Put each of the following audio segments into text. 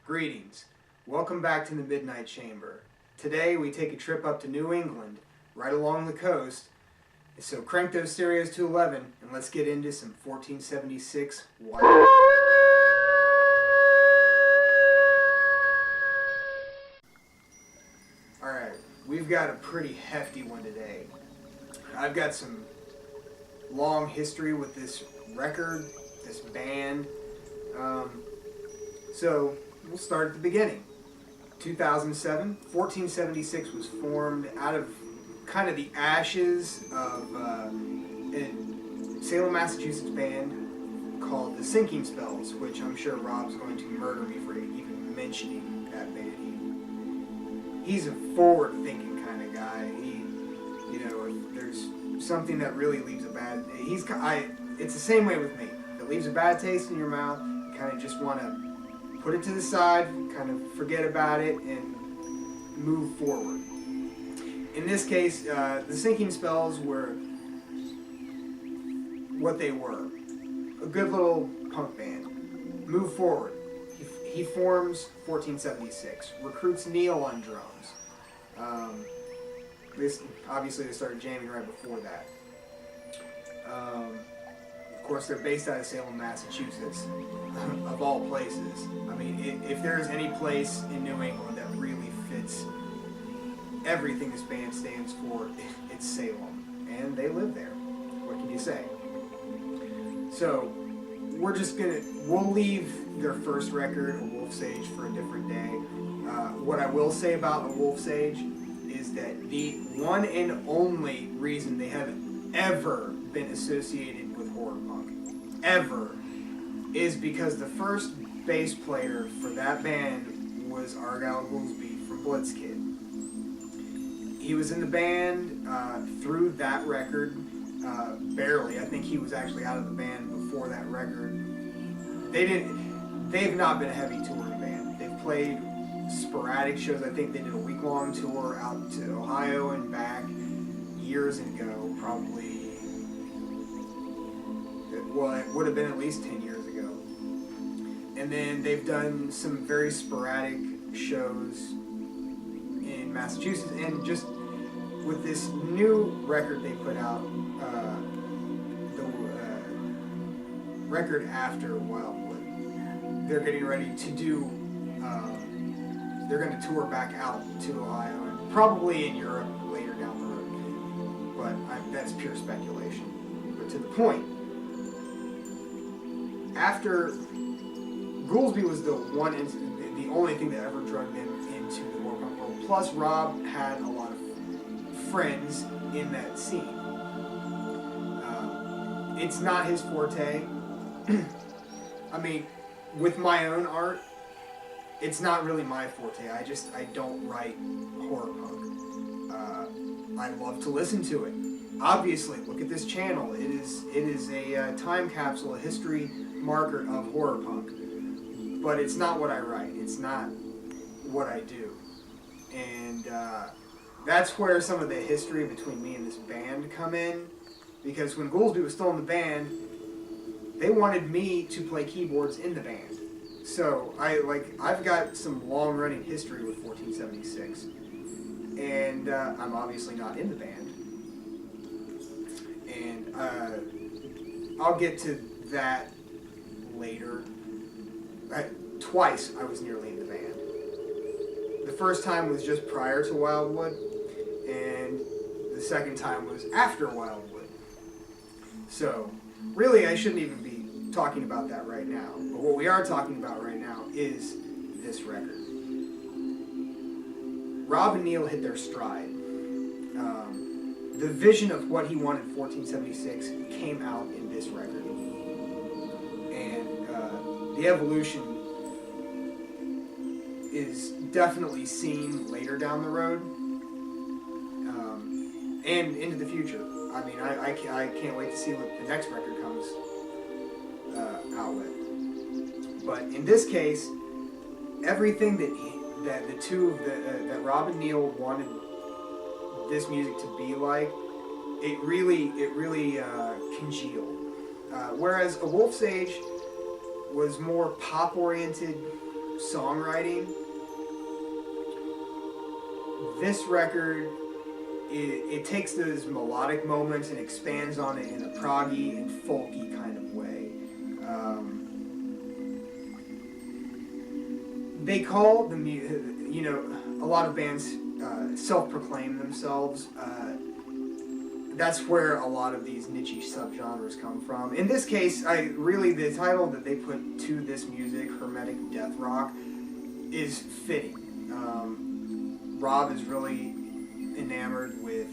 Greetings. Welcome back to the Midnight Chamber. Today we take a trip up to New England, right along the coast. So crank those stereos to 11 and let's get into some 1476 Wildwood. Alright, we've got a pretty hefty one today. I've got some long history with this record, this band. So we'll start at the beginning. 2007, 1476 was formed out of kind of the ashes of a Salem, Massachusetts band called the Sinking Spells, which I'm sure Rob's going to murder me for even mentioning that band. He's a forward-thinking kind of guy. If there's something that really leaves a bad, it's the same way with me. If it leaves a bad taste in your mouth, you kind of just want to put it to the side, kind of forget about it, and move forward. In this case, the Sinking Spells were what they were. A good little punk band. Move forward. He forms 1476. Recruits Neil on drums. Obviously they started jamming right before that. Of course, they're based out of Salem, Massachusetts, of all places. I mean, if there's any place in New England that really fits everything this band stands for, it's Salem. And they live there. What can you say? So, we'll leave their first record, A Wolf Sage, for a different day. What I will say about A Wolf Sage is that the one and only reason they have ever been associated with horror punk, ever, is because the first bass player for that band was Argyle Goolsby from Blitzkid. He was in the band through that record, barely. I think he was actually out of the band before that record. They've not been a heavy touring band. They've played sporadic shows. I think they did a week-long tour out to Ohio and back years ago, probably. Well, it would have been at least 10 years ago. And then they've done some very sporadic shows in Massachusetts, and just with this new record they put out, the record after Wildwood, they're getting ready to do, they're going to tour back out to Ohio and probably in Europe later down the road. But that's pure speculation. But to the point, after Goolsby was the only thing that ever drug them into the horror punk world. Plus, Rob had a lot of friends in that scene. It's not his forte. I mean, with my own art, it's not really my forte. I don't write horror punk. I love to listen to it. Obviously, look at this channel. It is a time capsule, a history marker of horror punk. But it's not what I write. It's not what I do. And that's where some of the history between me and this band come in. Because when Goolsby was still in the band, they wanted me to play keyboards in the band. So I've got some long-running history with 1476. And I'm obviously not in the band. And I'll get to that later. Twice I was nearly in the band. The first time was just prior to Wildwood, and the second time was after Wildwood. So, really I shouldn't even be talking about that right now. But what we are talking about right now is this record. Rob and Neil hit their stride. The vision of what he wanted in 1476 came out in this record. And the evolution is definitely seen later down the road and into the future. I mean, I can't wait to see what the next record comes out with. But in this case, everything that Rob and Neil wanted this music to be like, it really congealed. Whereas A Wolf Sage was more pop oriented, songwriting, this record, it takes those melodic moments and expands on it in a proggy and folky kind of way. They call the music, you know, a lot of bands self-proclaim themselves. That's where a lot of these niche subgenres come from. In this case, the title that they put to this music, Hermetic Death Rock, is fitting. Rob is really enamored with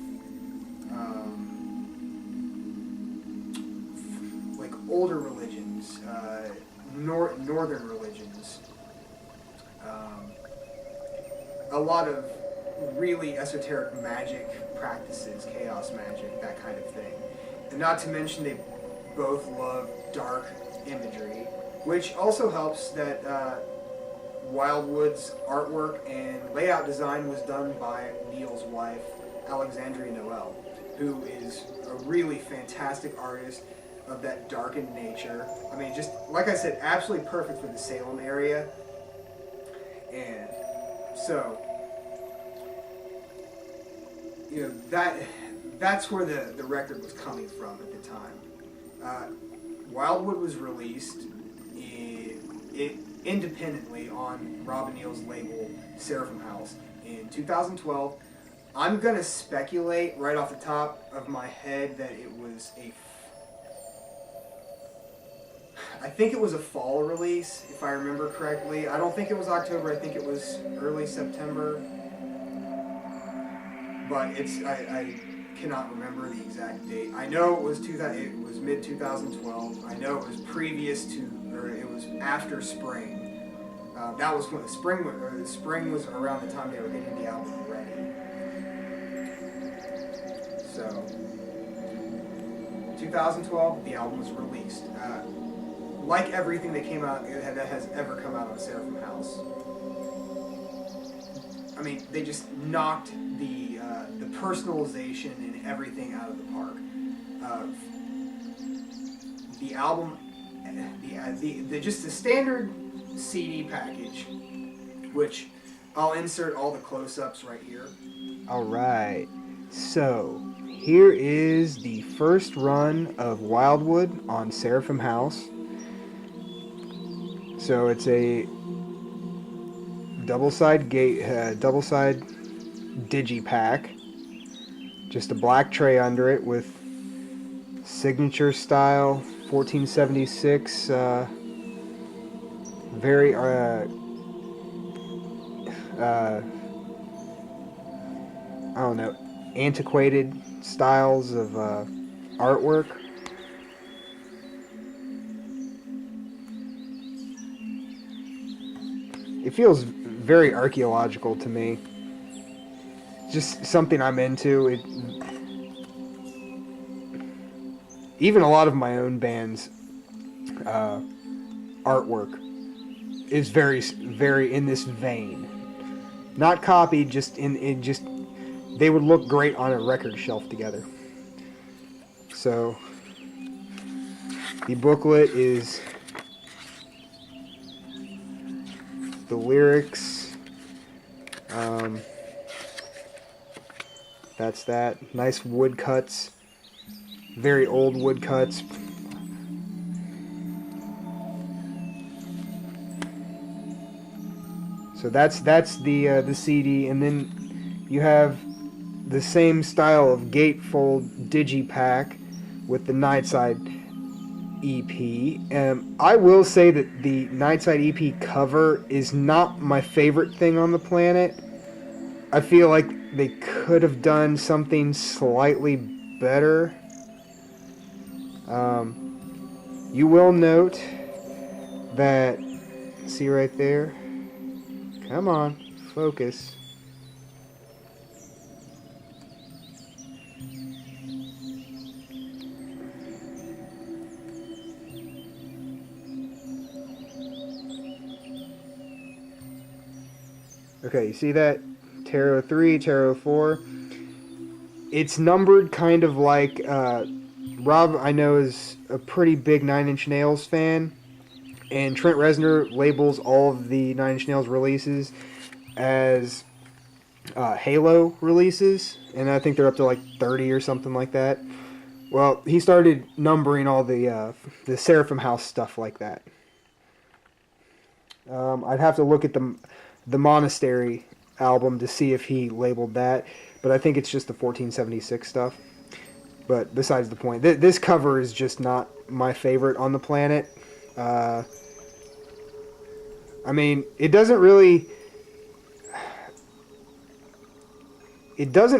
like older religions, northern religions, a lot of really esoteric magic practices, chaos magic, that kind of thing. And not to mention they both love dark imagery, which also helps that Wildwood's artwork and layout design was done by Neil's wife, Alexandria Noel, who is a really fantastic artist of that darkened nature. I mean, just like I said, absolutely perfect for the Salem area. And so, you know, that's where the record was coming from at the time. Wildwood was released independently on Rob and Neil's label, Seraphim House, in 2012. I'm going to speculate right off the top of my head that it was I think it was a fall release, if I remember correctly. I don't think it was October, I think it was early September. But I cannot remember the exact date. I know it was mid 2012. I know it was it was after spring. That was when the spring was around the time they were getting the album ready. So, 2012, the album was released. Like everything that has ever come out on Seraphim House. I mean, they just knocked the personalization and everything out of the park. The album, just the standard CD package, which I'll insert all the close-ups right here. All right, so here is the first run of Wildwood on Seraphim House. So it's a double-side digipack, just a black tray under it with signature style 1476 very I don't know, antiquated styles of artwork. It feels very archaeological to me. Just something I'm into. Even a lot of my own band's artwork is very, very in this vein. Not copied, just they would look great on a record shelf together. So the booklet is the lyrics. That's that. Nice woodcuts. Very old woodcuts. So that's the CD, and then you have the same style of gatefold digipack with the Nightside EP. I will say that the Nightside EP cover is not my favorite thing on the planet. I feel like they could have done something slightly better. You will note that, see right there? Come on, focus. Okay, you see that? Tarot 3, Tarot 4. It's numbered kind of like, Rob, I know, is a pretty big Nine Inch Nails fan. And Trent Reznor labels all of the Nine Inch Nails releases as Halo releases, and I think they're up to like 30 or something like that. Well, he started numbering all the Seraphim House stuff like that. I'd have to look at the Monastery album to see if he labeled that, but I think it's just the 1476 stuff. But besides the point, this cover is just not my favorite on the planet. I mean, it doesn't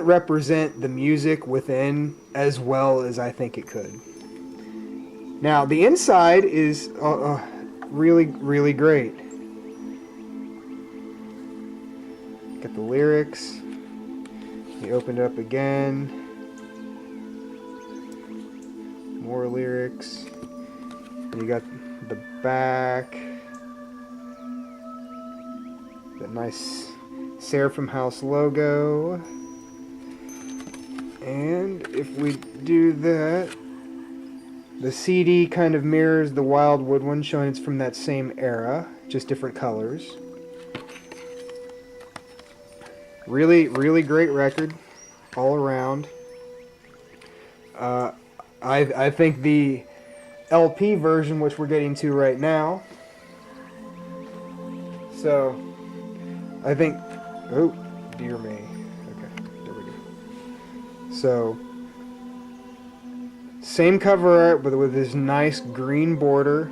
represent the music within as well as I think it could. Now, the inside is really, really great. Got the lyrics. You open it up again. More lyrics. And you got the back. That nice Seraphim House logo. And if we do that, the CD kind of mirrors the Wildwood one, showing it's from that same era, just different colors. Really, really great record all around. I think the LP version, which we're getting to right now. So, I think... Oh, dear me. Okay, there we go. So, same cover art with this nice green border.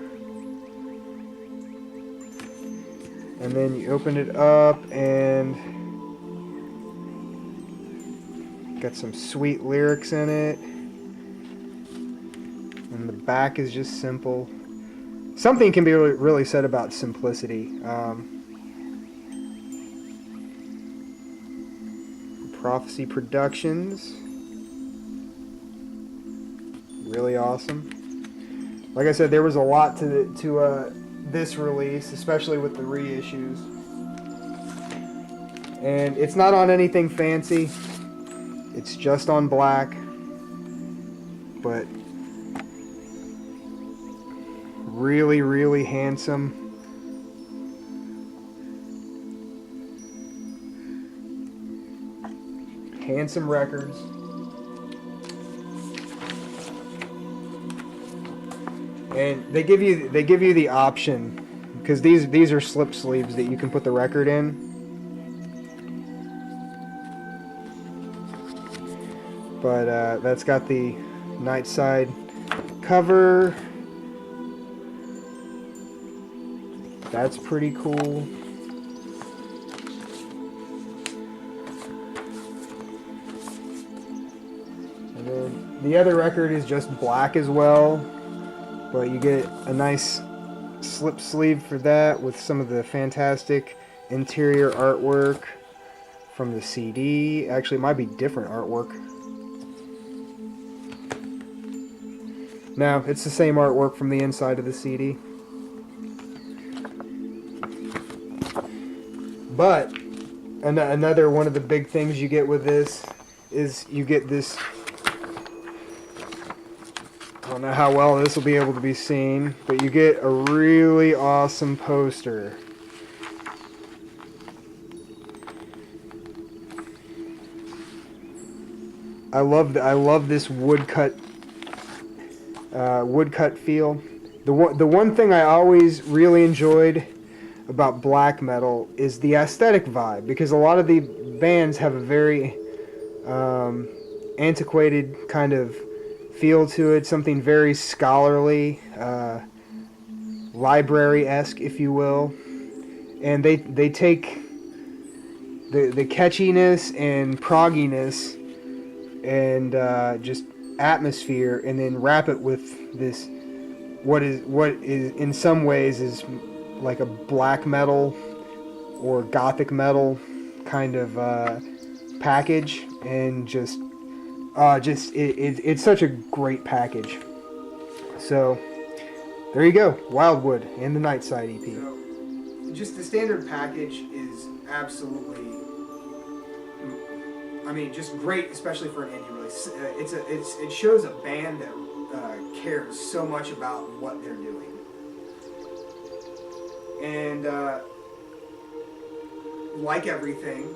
And then you open it up and got some sweet lyrics in it. And the back is just simple. Something can be really said about simplicity. Prophecy Productions. Really awesome. Like I said, there was a lot to this release, especially with the reissues. And it's not on anything fancy. It's just on black. But really, really handsome. Handsome records. And they give you the option, because these are slip sleeves that you can put the record in. But that's got the night side cover. That's pretty cool. And then the other record is just black as well, but you get a nice slip sleeve for that with some of the fantastic interior artwork from the CD. Actually, it might be different artwork. No, it's the same artwork from the inside of the CD. But another one of the big things you get with this is you get this. I don't know how well this will be able to be seen, but you get a really awesome poster. I love this woodcut feel. The one thing I always really enjoyed about black metal is the aesthetic vibe, because a lot of the bands have a very antiquated kind of feel to it, something very scholarly, library-esque, if you will, and they take the catchiness and progginess and just atmosphere, and then wrap it with this what is in some ways is like a black metal or gothic metal kind of package, and it's such a great package. So there you go, Wildwood and the Nightside EP. So, just the standard package is absolutely, I mean, just great, especially for an indie release. It shows a band that cares so much about what they're doing. And like everything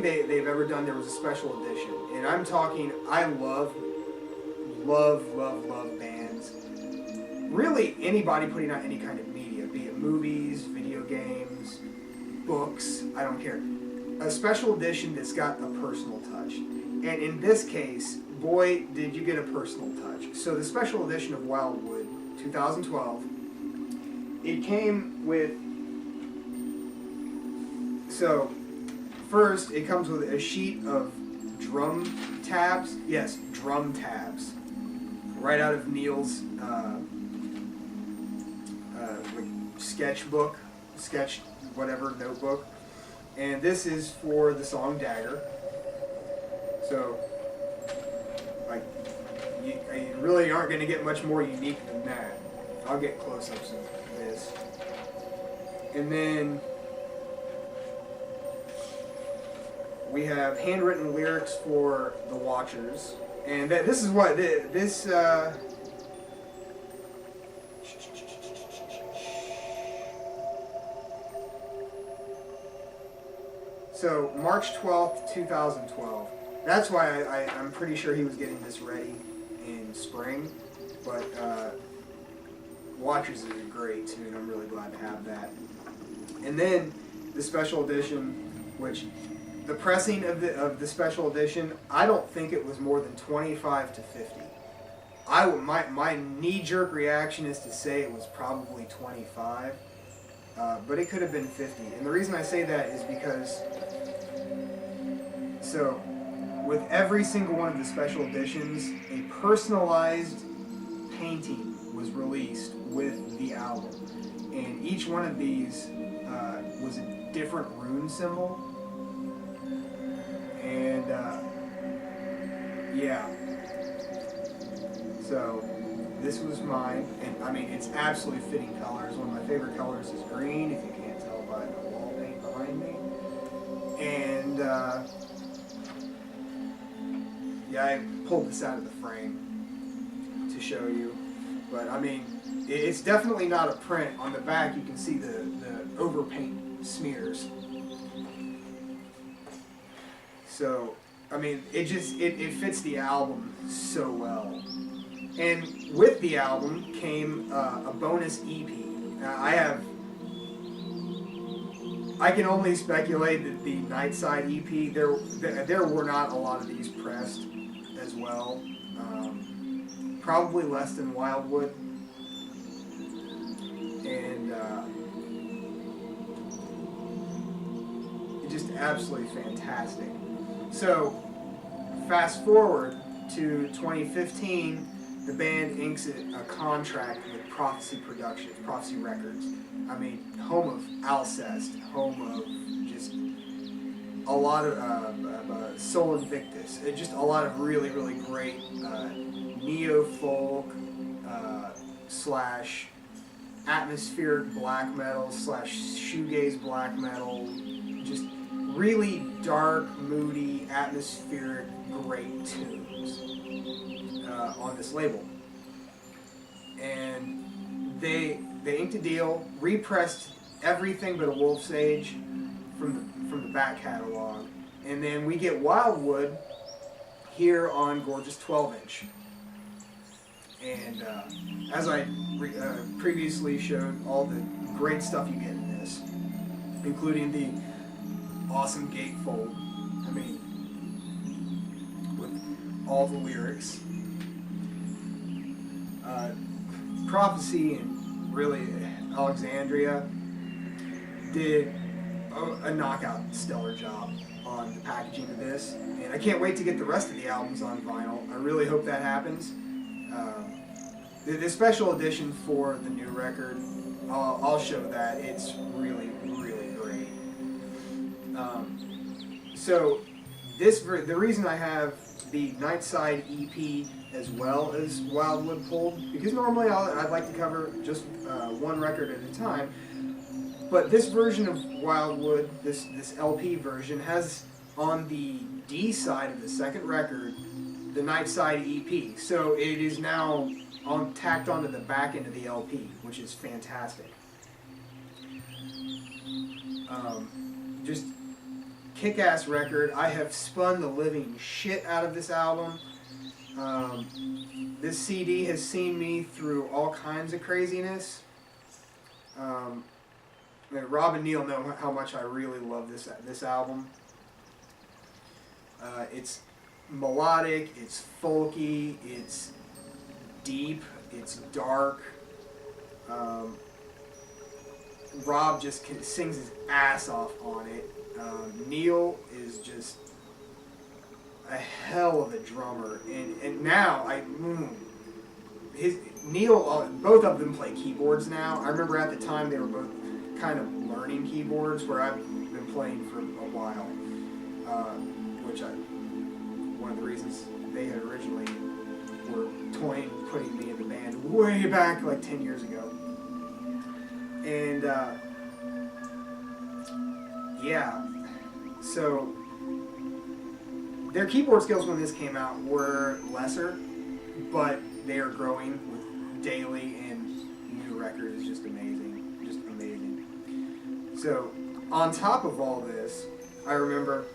they've ever done, there was a special edition. And I'm talking, I love bands. Really, anybody putting out any kind of media, be it movies, video games, books, I don't care. A special edition that's got a personal touch. And in this case, boy, did you get a personal touch. So the special edition of Wildwood, 2012, it came with, so first it comes with a sheet of drum tabs. Yes, drum tabs. Right out of Neil's sketchbook, notebook. And this is for the song Dagger. So, like, you really aren't going to get much more unique than that. I'll get close-ups of this. And then we have handwritten lyrics for the Watchers. And this is what, this so March 12th, 2012. That's why I'm pretty sure he was getting this ready in spring. But Watchers is a great tune. I'm really glad to have that. And then the special edition, which the pressing of the special edition, I don't think it was more than 25 to 50. My knee-jerk reaction is to say it was probably 25, but it could have been 50. And the reason I say that is because, so with every single one of the special editions, a personalized painting was released with the album. And each one of these was a different rune symbol. And yeah, so this was mine, and I mean it's absolutely fitting colors. One of my favorite colors is green, if you can't tell by the wall paint behind me. And yeah, I pulled this out of the frame to show you, but I mean it's definitely not a print. On the back you can see the overpaint smears. So, I mean, it fits the album so well. And with the album came a bonus EP. Now, I can only speculate that the Nightside EP, there were not a lot of these pressed as well. Probably less than Wildwood. And just absolutely fantastic. So, fast forward to 2015, the band inks a contract with Prophecy Productions, Prophecy Records. I mean, home of Alcest, home of just a lot of Sol Invictus, just a lot of really, really great neo-folk slash atmospheric black metal slash shoegaze black metal, just really dark, moody, atmospheric, great tunes on this label. And they inked a deal, repressed everything but a Wolf's Age from the back catalog, and then we get Wildwood here on gorgeous 12-inch. And as I previously showed, all the great stuff you get in this, including the awesome gatefold. I mean, with all the lyrics. Prophecy and really Alexandria did a knockout stellar job on the packaging of this, and I can't wait to get the rest of the albums on vinyl. I really hope that happens. The special edition for the new record, I'll show that. It's really, really great. So the reason I have the Nightside EP as well as Wildwood pulled, because normally I'd like to cover just one record at a time, but this version of Wildwood, this LP version, has on the D side of the second record the Nightside EP. So it is now tacked onto the back end of the LP, which is fantastic. Just kick-ass record. I have spun the living shit out of this album. This CD has seen me through all kinds of craziness. Rob and Neil know how much I really love this album. It's melodic, it's folky, it's deep, it's dark. Rob just sings his ass off on it. Neil is just a hell of a drummer, and now Neil, both of them play keyboards now. I remember at the time they were both kind of learning keyboards, where I've been playing for a while, one of the reasons they had originally were toying putting me in the band way back like 10 years ago. And so their keyboard skills when this came out were lesser, but they are growing with daily, and new record is just amazing, just amazing. So on top of all this, I remember,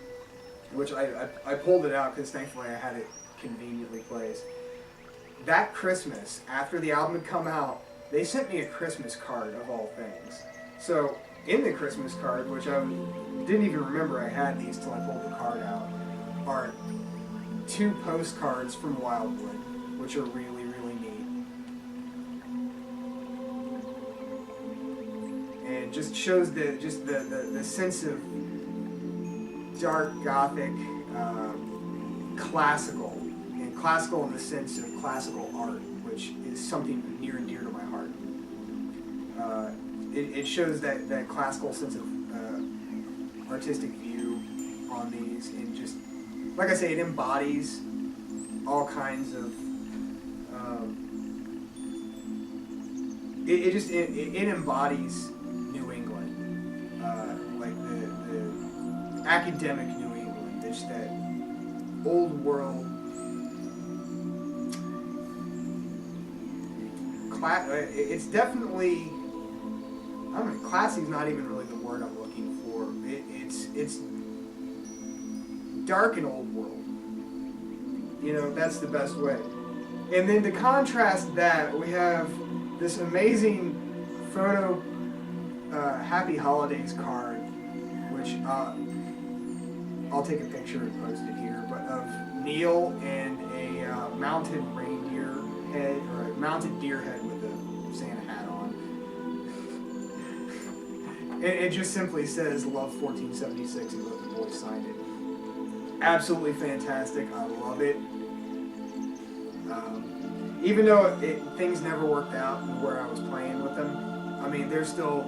which I pulled it out because thankfully I had it conveniently placed. That Christmas, after the album had come out, they sent me a Christmas card of all things. So in the Christmas card, which I didn't even remember I had these till I pulled the card out, are 2 postcards from Wildwood, which are really, really neat. And just shows the sense of dark gothic, classical, and classical in the sense of classical art, which is something near and dear to my heart. It shows that classical sense of artistic view on these, and just, like I say, it embodies all kinds of, it embodies New England, like the academic New England, just that old world, it's definitely, I don't know, classy is not even really the word I'm looking for. It's dark and old world. You know, that's the best way. And then to contrast that, we have this amazing photo Happy Holidays card, which I'll take a picture and post it here, but of Neil and a mounted reindeer head, or a mounted deer head with a Santa hat on. It just simply says Love 1476, and both the boys signed it. Absolutely fantastic. I love it. Even though things never worked out where I was playing with them, I mean, they're still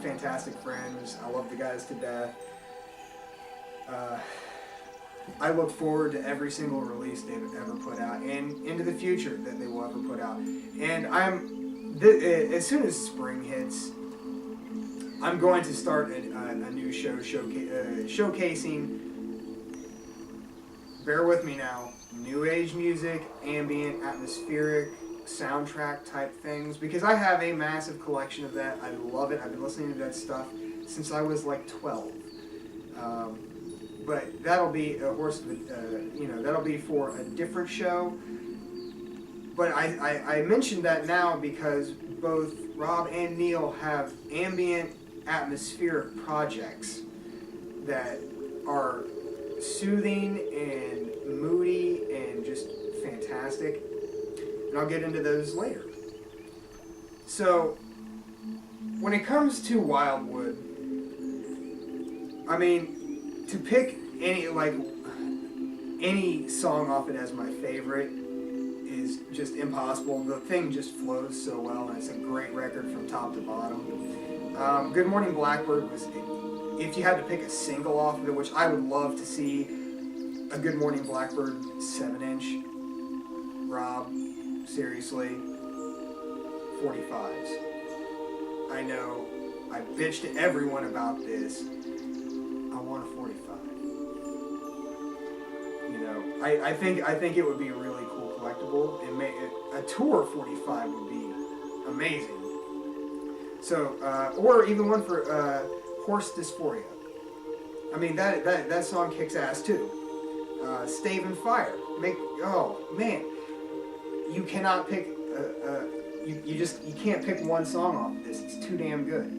fantastic friends. I love the guys to death. I look forward to every single release they've ever put out, and into the future that they will ever put out. And as soon as spring hits, I'm going to start a new show showcasing, bear with me now, new age music, ambient, atmospheric, soundtrack type things, because I have a massive collection of that. I love it. I've been listening to that stuff since I was like 12. But that'll be that'll be for a different show. But I mentioned that now because both Rob and Neil have ambient, atmospheric projects that are soothing and moody and just fantastic. And I'll get into those later. So, when it comes to Wildwood, I mean, to pick any song off it as my favorite is just impossible. The thing just flows so well, and it's a great record from top to bottom. Good Morning Blackbird was, if you had to pick a single off of it, which I would love to see a Good Morning Blackbird 7-inch. Rob, seriously, 45s. I know, I bitched to everyone about this. I want a 45. You know, I think it would be a really cool collectible, and a tour 45 would be amazing. So, or even one for Horse Dysphoria. I mean, that song kicks ass too. Stave and Fire. Oh man, you cannot pick. You can't pick one song off of this. It's too damn good.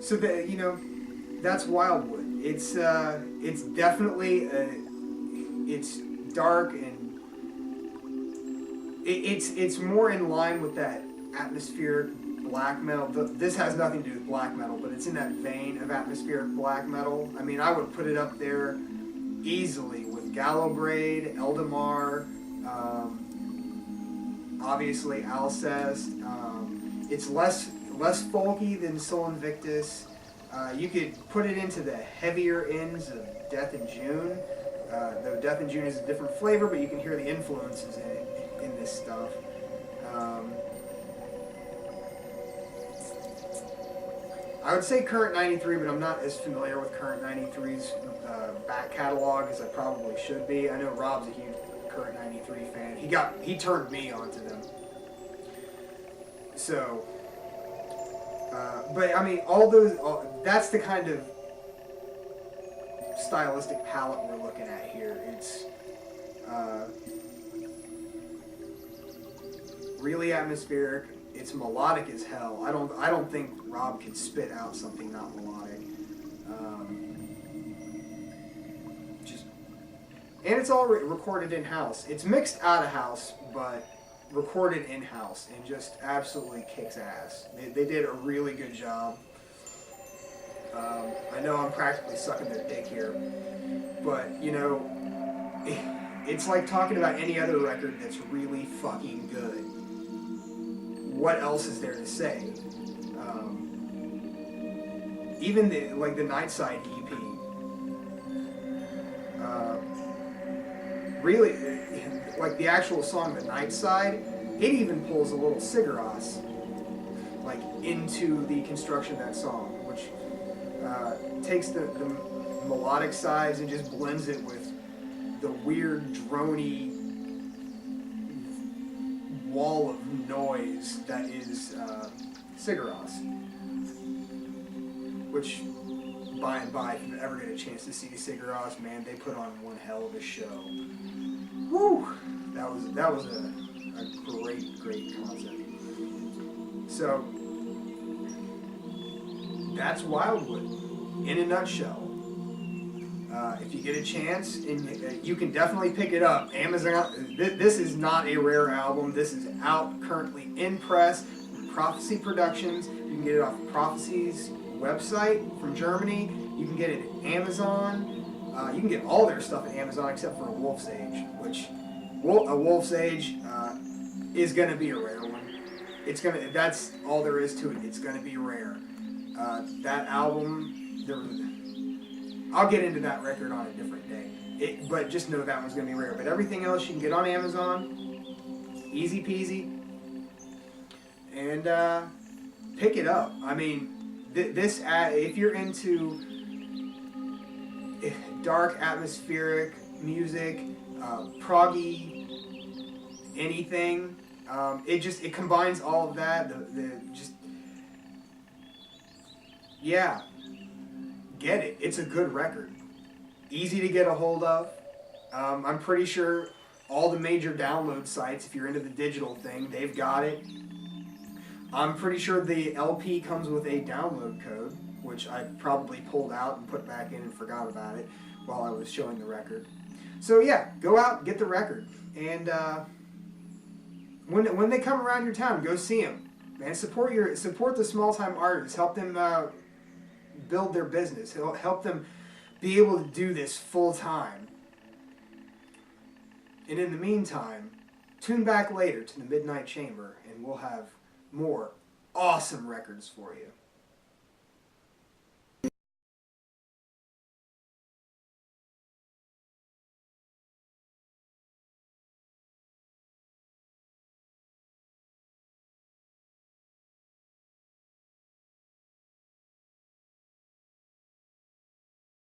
So that's Wildwood. It's definitely it's dark and it's more in line with that atmospheric black metal. This has nothing to do with black metal, but it's in that vein of atmospheric black metal. I mean, I would put it up there easily with Gallowbraid, Eldamar, obviously Alcest. It's less folky than Sol Invictus. You could put it into the heavier ends of Death in June, though Death in June is a different flavor, but you can hear the influences in this stuff. I would say Current 93, but I'm not as familiar with Current 93's back catalog as I probably should be. I know Rob's a huge Current 93 fan. He turned me onto them. So, but I mean, that's the kind of stylistic palette we're looking at here. It's really atmospheric. It's melodic as hell. I don't think Rob could spit out something not melodic. And it's all recorded in-house. It's mixed out of house, but recorded in-house, and just absolutely kicks ass. They did a really good job. I know I'm practically sucking their dick here, but it's like talking about any other record that's really fucking good. What else is there to say? Even the Nightside EP, really, like the actual song, The Nightside, it even pulls a little Sigaros into the construction of that song, which takes the melodic sides and just blends it with the weird droney wall of noise that is Sigaros. Which, by and by, if you ever get a chance to see Sigaros, man, they put on one hell of a show. Woo! That was a great concept. So that's Wildwood in a nutshell. If you get a chance, and you can definitely pick it up. Amazon. This is not a rare album. This is out currently in press. Prophecy Productions. You can get it off Prophecy's website from Germany. You can get it at Amazon. You can get all their stuff at Amazon except for a Wolf's Age, which a Wolf's Age is going to be a rare one. That's all there is to it. It's going to be rare. That album, I'll get into that record on a different day. But just know that one's going to be rare. But everything else you can get on Amazon, easy peasy, and pick it up. I mean, if you're into dark atmospheric music, proggy, anything, it combines all of that. Get it. It's a good record. Easy to get a hold of. I'm pretty sure all the major download sites, if you're into the digital thing, they've got it. I'm pretty sure the LP comes with a download code, which I probably pulled out and put back in and forgot about it while I was showing the record. So yeah, go out, get the record. And when they come around your town, go see them. Man, support the small-time artists. Help them build their business. Help them be able to do this full-time. And in the meantime, tune back later to the Midnight Chamber, and we'll have more awesome records for you.